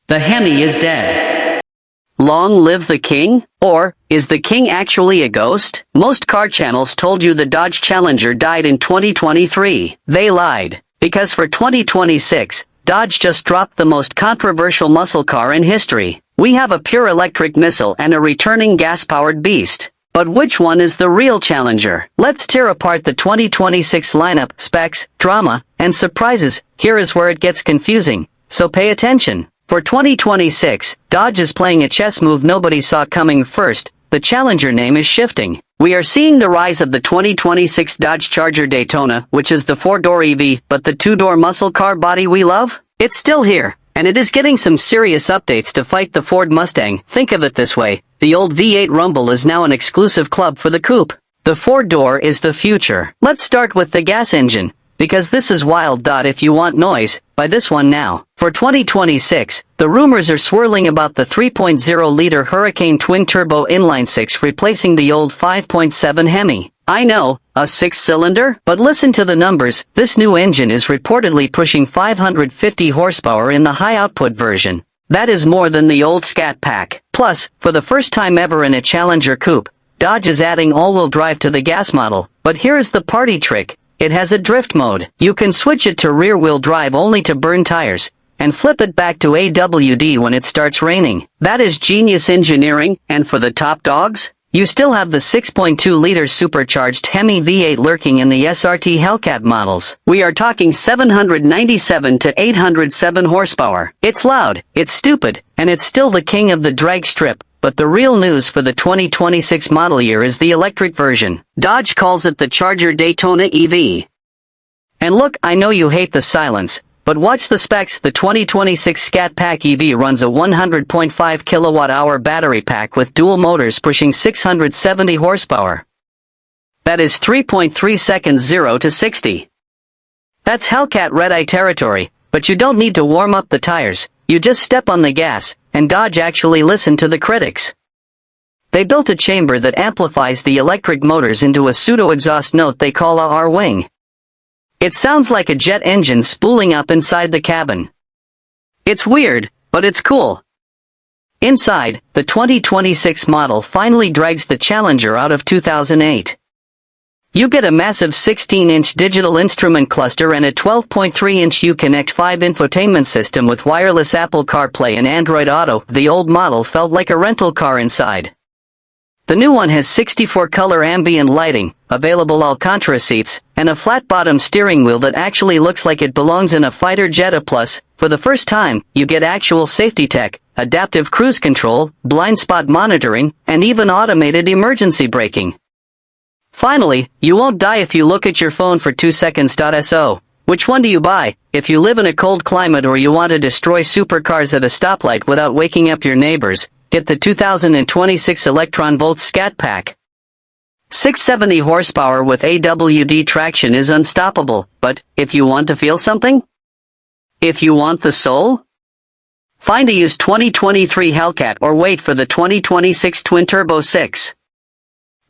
The Hemi is dead. Long live the king? Or, is the king actually a ghost? Most car channels told you the Dodge Challenger died in 2023. They lied. Because for 2026, Dodge just dropped the most controversial muscle car in history. We have a pure electric missile and a returning gas-powered beast. But which one is the real challenger? Let's tear apart the 2026 lineup, specs, drama, and surprises. Here is where it gets confusing, so pay attention. For 2026, Dodge is playing a chess move nobody saw coming first. The challenger name is shifting. We are seeing the rise of the 2026 Dodge Charger Daytona, which is the 4-door EV, but the 2-door muscle car body we love? It's still here, and it is getting some serious updates to fight the Ford Mustang. Think of it this way, the old V8 Rumble is now an exclusive club for the coupe. The 4-door is the future. Let's start with the gas engine, because this is wild. If you want noise, buy this one now. For 2026, the rumors are swirling about the 3.0-liter Hurricane twin-turbo inline-six replacing the old 5.7 Hemi. I know, a 6-cylinder? But listen to the numbers, this new engine is reportedly pushing 550 horsepower in the high-output version. That is more than the old Scat Pack. Plus, for the first time ever in a Challenger coupe, Dodge is adding all-wheel drive to the gas model. But here's the party trick. It has a drift mode. You can switch it to rear-wheel drive only to burn tires, and flip it back to AWD when it starts raining. That is genius engineering, and for the top dogs, you still have the 6.2-liter supercharged Hemi V8 lurking in the SRT Hellcat models. We are talking 797 to 807 horsepower. It's loud, it's stupid, and it's still the king of the drag strip. But the real news for the 2026 model year is the electric version. Dodge calls it the Charger Daytona EV. And look, I know you hate the silence, but watch the specs. The 2026 Scat Pack EV runs a 100.5 kilowatt-hour battery pack with dual motors pushing 670 horsepower. That is 3.3 seconds 0 to 60. That's Hellcat red-eye territory, but you don't need to warm up the tires. You just step on the gas, and Dodge actually listened to the critics. They built a chamber that amplifies the electric motors into a pseudo-exhaust note they call a R-wing. It sounds like a jet engine spooling up inside the cabin. It's weird, but it's cool. Inside, the 2026 model finally drags the Challenger out of 2008. You get a massive 16-inch digital instrument cluster and a 12.3-inch Uconnect 5 infotainment system with wireless Apple CarPlay and Android Auto. The old model felt like a rental car inside. The new one has 64-color ambient lighting, available Alcantara seats, and a flat-bottom steering wheel that actually looks like it belongs in a fighter jet. Plus, for the first time, you get actual safety tech, adaptive cruise control, blind spot monitoring, and even automated emergency braking. Finally, you won't die if you look at your phone for 2 seconds. So, which one do you buy? If you live in a cold climate or you want to destroy supercars at a stoplight without waking up your neighbors, get the 2026 Electron Volt Scat Pack. 670 horsepower with AWD traction is unstoppable, but, if you want to feel something? If you want the soul? Find a used 2023 Hellcat or wait for the 2026 Twin-Turbo 6.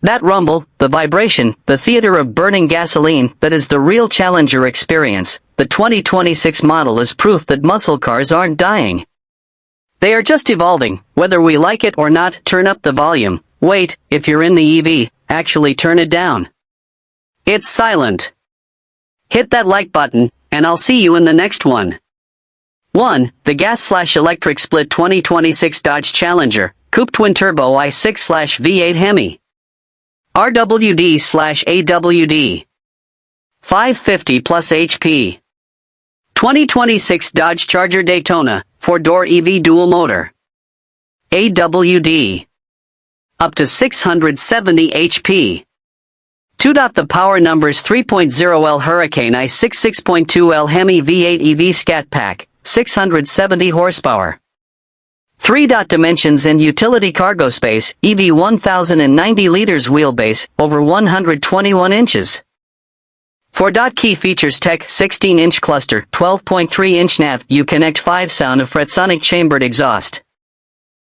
That rumble, the vibration, the theater of burning gasoline, that is the real Challenger experience. The 2026 model is proof that muscle cars aren't dying. They are just evolving. Whether we like it or not, turn up the volume. Wait, if you're in the EV, actually turn it down. It's silent. Hit that like button, and I'll see you in the next one. 1. The gas/electric split 2026 Dodge Challenger, Coupe Twin Turbo i6/V8 Hemi. RWD/AWD. 550 plus HP. 2026 Dodge Charger Daytona, 4-door EV dual motor. AWD. Up to 670 HP. 2. The power numbers 3.0L Hurricane i6 6.2L Hemi V8 EV Scat Pack, 670 horsepower. 3. Dimensions and utility cargo space, EV 1090 liters wheelbase, over 121 inches. 4. Key features tech 16-inch cluster, 12.3-inch nav, Uconnect 5 sound of fretosonic chambered exhaust.